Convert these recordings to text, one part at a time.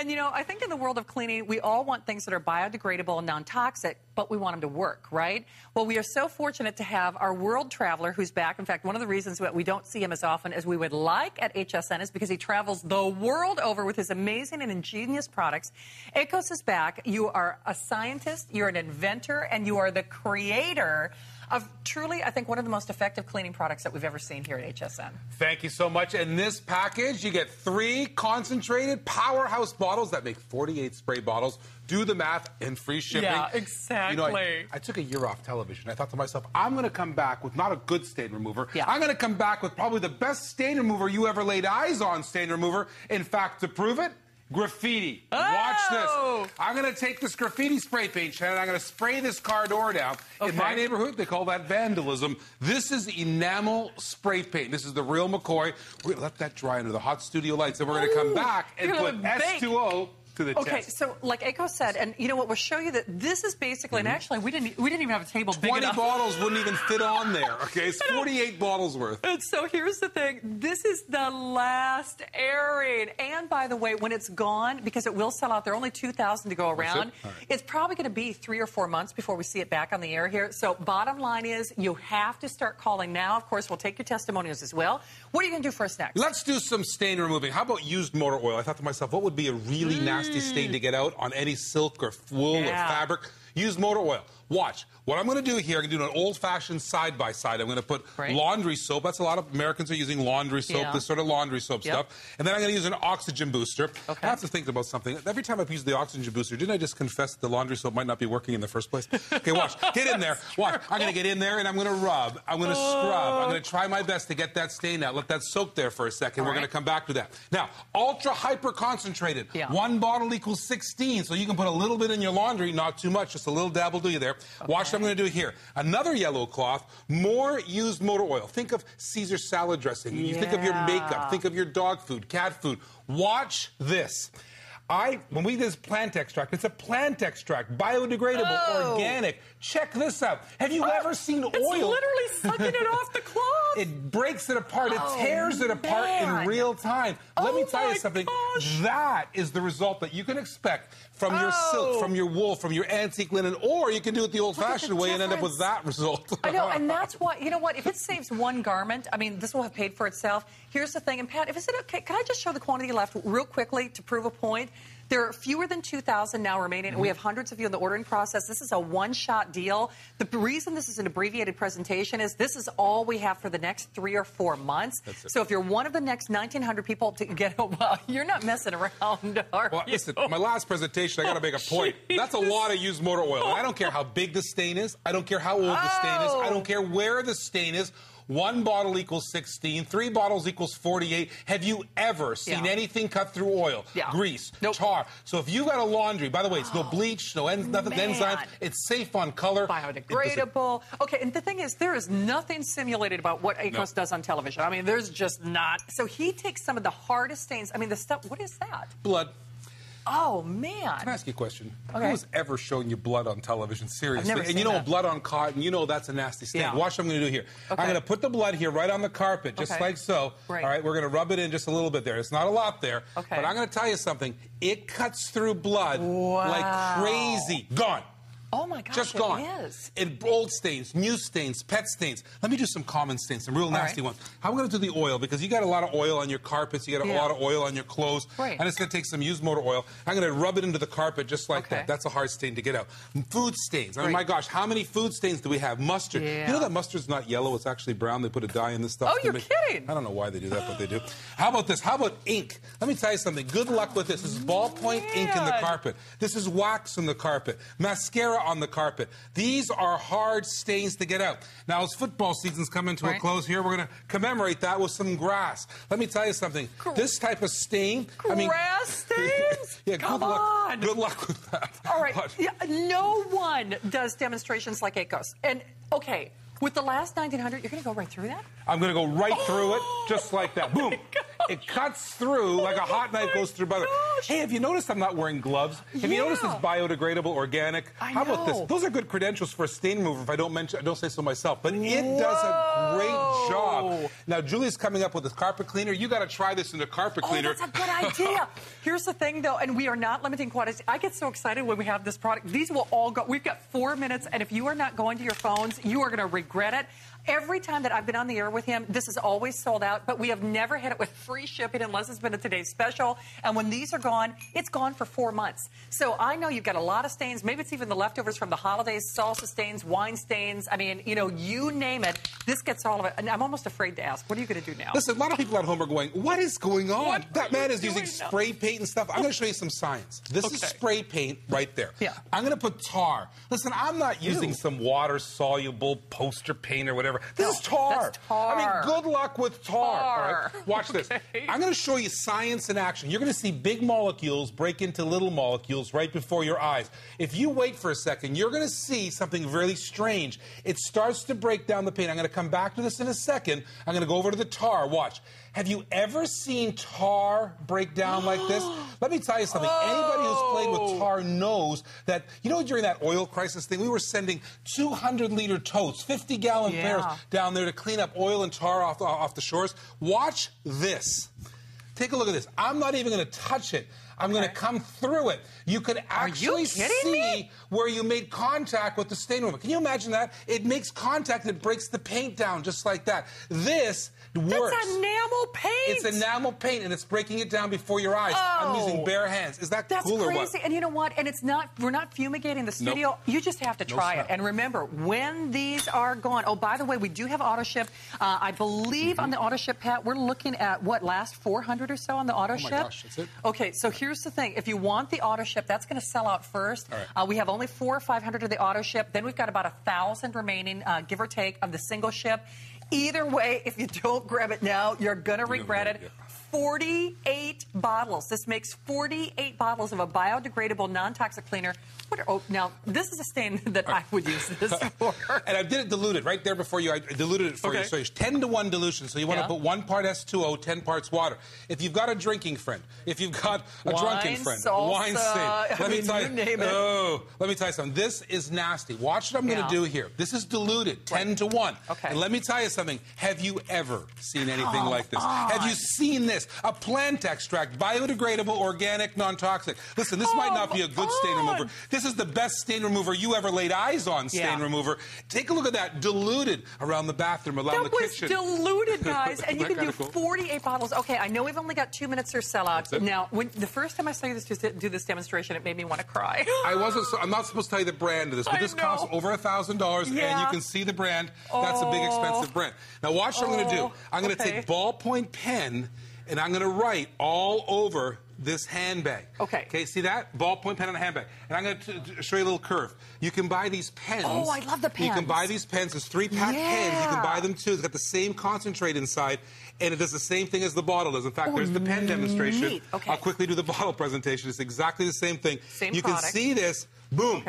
And, you know, I think in the world of cleaning, we all want things that are biodegradable and non-toxic, but we want them to work, right? Well, we are so fortunate to have our world traveler who's back. In fact, one of the reasons that we don't see him as often as we would like at HSN is because he travels the world over with his amazing and ingenious products. Akos is back. You are a scientist, you're an inventor, and you are the creator of truly, I think, one of the most effective cleaning products that we've ever seen here at HSN. Thank you so much. In this package, you get 3 concentrated powerhouse bottles that make 48 spray bottles. Do the math and free shipping. Yeah, exactly. You know, I took a year off television. I thought to myself, I'm going to come back with not a good stain remover. Yeah. I'm going to come back with probably the best stain remover you ever laid eyes on stain remover. In fact, to prove it, graffiti. Oh! Watch this. I'm going to take this graffiti spray paint, Shannon. I'm going to spray this car door down. Okay. In my neighborhood, they call that vandalism. This is enamel spray paint. This is the real McCoy. We're going to let that dry under the hot studio lights, and we're going to come back and put S2O to the test. Okay, so like Akos said, and you know what, we'll show you that this is basically, and actually we didn't even have a table big enough. 20 bottles wouldn't even fit on there, okay? It's 48 bottles worth. And so here's the thing. This is the last airing. And by the way, when it's gone, because it will sell out, there are only 2,000 to go around, it's probably going to be 3 or 4 months before we see it back on the air here. So bottom line is, you have to start calling now. Of course, we'll take your testimonials as well. What are you going to do for us next? Let's do some stain removing. How about used motor oil? I thought to myself, what would be a really nasty stain to get out on any silk or wool or fabric? Used motor oil. Watch. What I'm going to do here, I'm going to do an old-fashioned side-by-side. I'm going to put laundry soap. That's a lot of Americans are using laundry soap, this sort of laundry soap stuff. And then I'm going to use an oxygen booster. I have to think about something. Every time I've used the oxygen booster, didn't I just confess that the laundry soap might not be working in the first place? Okay, watch. Get in there. Watch. I'm going to get in there, and I'm going to rub. I'm going to scrub. I'm going to try my best to get that stain out. Let that soak there for a second. We're going to come back to that. Now, ultra-hyper-concentrated. 1 bottle equals 16, so you can put a little bit in your laundry, not too much, just a little dab will do you there. Watch what I'm going to do here. Another yellow cloth, more used motor oil. Think of Caesar salad dressing. You think of your makeup. Think of your dog food, cat food. Watch this. When we do this plant extract, it's a plant extract, biodegradable, organic. Check this out. Have you ever seen oil? It's literally sucking it off the cloth. It breaks it apart. It tears it apart in real time. Let me tell you something. That is the result that you can expect from your silk, from your wool, from your antique linen, or you can do it the old-fashioned way and end up with that result. I know, and that's why, you know what, if it saves 1 garment, I mean, this will have paid for itself. Here's the thing, and Pat, if it's okay, can I just show the quantity left real quickly to prove a point? There are fewer than 2,000 now remaining, and we have hundreds of you in the ordering process. This is a one-shot deal. The reason this is an abbreviated presentation is this is all we have for the next 3 or 4 months. So if you're one of the next 1,900 people to get, well, you're not messing around, are you? Well, listen, my last presentation, I got to make a point. That's a lot of used motor oil. And I don't care how big the stain is. I don't care how old the stain is. I don't care where the stain is. 1 bottle equals 16. 3 bottles equals 48. Have you ever seen anything cut through oil, grease, tar? So if you got a laundry, by the way, it's no bleach, no nothing, enzymes. It's safe on color. Biodegradable. Okay, and the thing is, there is nothing simulated about what Akos does on television. I mean, there's just not. So he takes some of the hardest stains. I mean, the stuff, what is that? Blood. Oh, man. Can I ask you a question? Who's ever shown you blood on television? Seriously. I've never seen that. Blood on cotton, you know that's a nasty stain. Watch what I'm going to do here. I'm going to put the blood here right on the carpet, just like so. All right, we're going to rub it in just a little bit there. It's not a lot there. But I'm going to tell you something. It cuts through blood like crazy. Gone. Oh, my gosh, just gone. It is. In old stains, new stains, pet stains. Let me do some common stains, some real nasty ones. I'm going to do the oil because you got a lot of oil on your carpets. You got a lot of oil on your clothes. I'm just going to take some used motor oil. I'm going to rub it into the carpet just like that. That's a hard stain to get out. Food stains. I mean, my gosh, how many food stains do we have? Mustard. You know that mustard's not yellow. It's actually brown. They put a dye in this stuff. Oh, you're kidding. I don't know why they do that, but they do. How about this? How about ink? Let me tell you something. Good luck with this. This is ballpoint ink in the carpet. This is wax in the carpet. Mascara on the carpet. These are hard stains to get out. Now, as football season's coming to a close here, we're going to commemorate that with some grass. Let me tell you something. This type of stain... Grass stains? Come on. Good luck with that. All right. No one does demonstrations like Akos. And, okay, with the last 1,900, you're going to go right through that? I'm going to go right through it, just like that. Boom. It cuts through like a hot knife goes through butter. Hey, have you noticed I'm not wearing gloves? Have you noticed it's biodegradable, organic? How about this? Those are good credentials for a stain remover if I don't say so myself. But it does a great job. Now, Julie's coming up with a carpet cleaner. You got to try this in a carpet cleaner. That's a good idea. Here's the thing, though, and we are not limiting quantities. I get so excited when we have this product. These will all go. We've got 4 minutes, and if you are not going to your phones, you are going to regret it. Every time that I've been on the air with him, this is always sold out, but we have never hit it with free shipping unless it's been a today's special. And when these are gone, it's gone for 4 months. So I know you've got a lot of stains. Maybe it's even the leftovers from the holidays, salsa stains, wine stains. I mean, you know, you name it. This gets all of it. And I'm almost afraid to ask, what are you going to do now? Listen, a lot of people at home are going, what is going on? That man is using spray paint and stuff. I'm going to show you some science. This is spray paint right there. Yeah. I'm going to put tar. Listen, I'm not using some water-soluble poster paint or whatever. This is tar. That's tar. I mean, good luck with tar. All right? Watch this. I'm going to show you science in action. You're going to see big molecules break into little molecules right before your eyes. If you wait for a second, you're going to see something really strange. It starts to break down the paint. I'm going to come back to this in a second. I'm going to go over to the tar. Watch. Have you ever seen tar break down like this? Let me tell you something. Anybody who's played with tar knows that, you know, during that oil crisis thing, we were sending 200-liter totes, 50-gallon barrels down there to clean up oil and tar off the shores. Watch this. Take a look at this. I'm not even going to touch it. I'm going to come through it. You could actually see where you made contact with the stain remover. Can you imagine that? It makes contact and it breaks the paint down just like that. This works. That's enamel paint. It's enamel paint, and it's breaking it down before your eyes. I'm using bare hands. Is that cool or what? That's crazy. And you know what? And it's not. We're not fumigating the studio. Nope. You just have to try it. And remember, when these are gone. Oh, by the way, we do have auto ship. I believe on the auto ship, Pat, we're looking at what, last 400 or so on the auto ship. Oh my gosh, that's it. Okay, so here's the thing. If you want the auto ship, that's going to sell out first. We have only 400 or 500 of the auto ship. Then we've got about 1,000 remaining, give or take, of the single ship. Either way, if you don't grab it now, you're going to regret it. 48 bottles. This makes 48 bottles of a biodegradable, non-toxic cleaner. Now, this is a stain that I would use this for. And I did it diluted right there before you. I diluted it for you. So it's 10-to-1 dilution. So you want to put 1 part S2O, 10 parts water. If you've got a drinking friend, if you've got a drunken friend, salsa, wine stain, let me tell you. Name it. Oh, let me tell you something. This is nasty. Watch what I'm going to do here. This is diluted, 10-to-1. Okay. And let me tell you something. Have you ever seen anything like this? Have you seen this? A plant extract, biodegradable, organic, non-toxic. Listen, this might not be a good stain remover. This is the best stain remover you ever laid eyes on, stain remover. Take a look at that. Diluted around the bathroom, around the kitchen. That was diluted, guys. And you can do 48 bottles. Okay, I know we've only got 2 minutes or sellout. Now, the first time I saw you do this demonstration, it made me want to cry. I'm not supposed to tell you the brand of this, but this costs over $1,000, and you can see the brand. That's a big, expensive brand. Now, watch what I'm going to do. I'm going to take ballpoint pen, and I'm going to write all over this handbag. Okay, see that? Ballpoint pen on a handbag. And I'm going to show you a little curve. You can buy these pens. Oh, I love the pens. You can buy these pens. There's 3-pack pens. You can buy them too. It's got the same concentrate inside, and it does the same thing as the bottle does. In fact, there's the pen demonstration. I'll quickly do the bottle presentation. It's exactly the same thing. Same you product. can see this. Boom.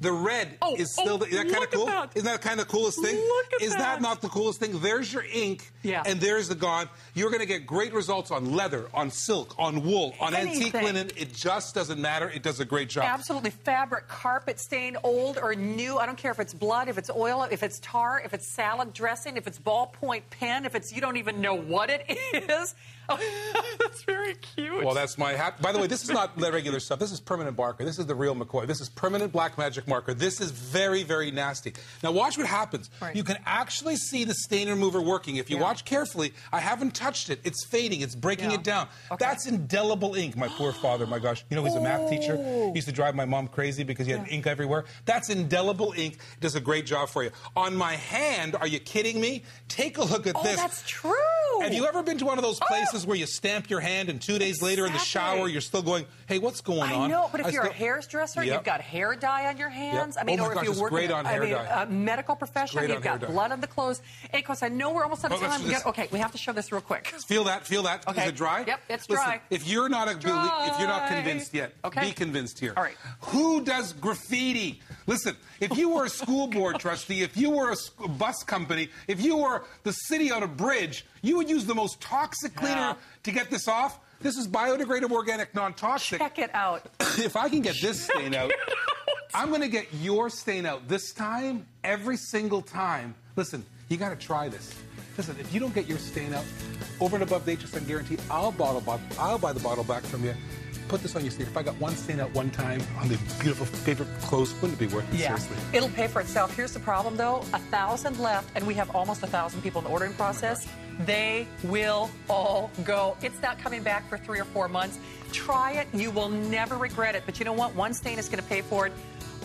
The red is still... Isn't that kind of cool? Isn't that kind of the coolest thing? Is that not the coolest thing? There's your ink, and there's the gone. You're going to get great results on leather, on silk, on wool, on antique linen. It just doesn't matter. It does a great job. Absolutely. Fabric, carpet stain, old or new. I don't care if it's blood, if it's oil, if it's tar, if it's salad dressing, if it's ballpoint pen, if it's you don't even know what it is. That's very cute. Well, that's my hat. By the way, this is not the regular stuff. This is permanent marker. This is the real McCoy. This is permanent black magic marker. This is very, very nasty. Now, watch what happens. You can actually see the stain remover working. If you watch carefully, I haven't touched it. It's fading. It's breaking it down. That's indelible ink. My poor father, my gosh. You know, he's a math teacher. He used to drive my mom crazy because he had ink everywhere. That's indelible ink. It does a great job for you. On my hand, are you kidding me? Take a look at this. That's true. Have you ever been to one of those places where you stamp your hand and 2 days later later in the shower, you're still going, hey, what's going on? I know, but if you're a hairdresser, you've got hair dye on your hands. I mean, oh my or gosh, if you're working on hair dye. a medical professional, you've got blood on the clothes. Hey, of course, I know we're almost out of time. Okay, we have to show this real quick. Feel that. Okay. Is it dry? Yep, it's Listen, dry. if you're not convinced yet, be convinced here. All right. Who does graffiti? Listen, if you were a school board trustee, if you were a bus company, if you were the city on a bridge, you would use the most toxic cleaner to get this off. This is biodegradable, organic, non-toxic. Check it out. If I can get this stain out, I'm going to get your stain out this time, every single time. Listen, you got to try this. Listen, if you don't get your stain out, over and above the HSN guarantee, I'll buy the bottle back from you. Put this on your stain. If I got one stain out one time on the beautiful favorite clothes, wouldn't it be worth it? Seriously. It'll pay for itself. Here's the problem, though. 1,000 left, and we have almost 1,000 people in the ordering process. They will all go. It's not coming back for 3 or 4 months. Try it. You will never regret it. But you know what? One stain is going to pay for it.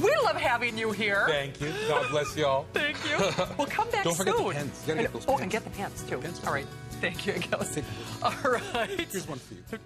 We love having you here. Thank you. God bless you all. Thank you. We'll come back soon. Don't forget the pens. You gotta get those pens. And get the pens, too. All right. Thank you, Gillis. All right. Here's one for you.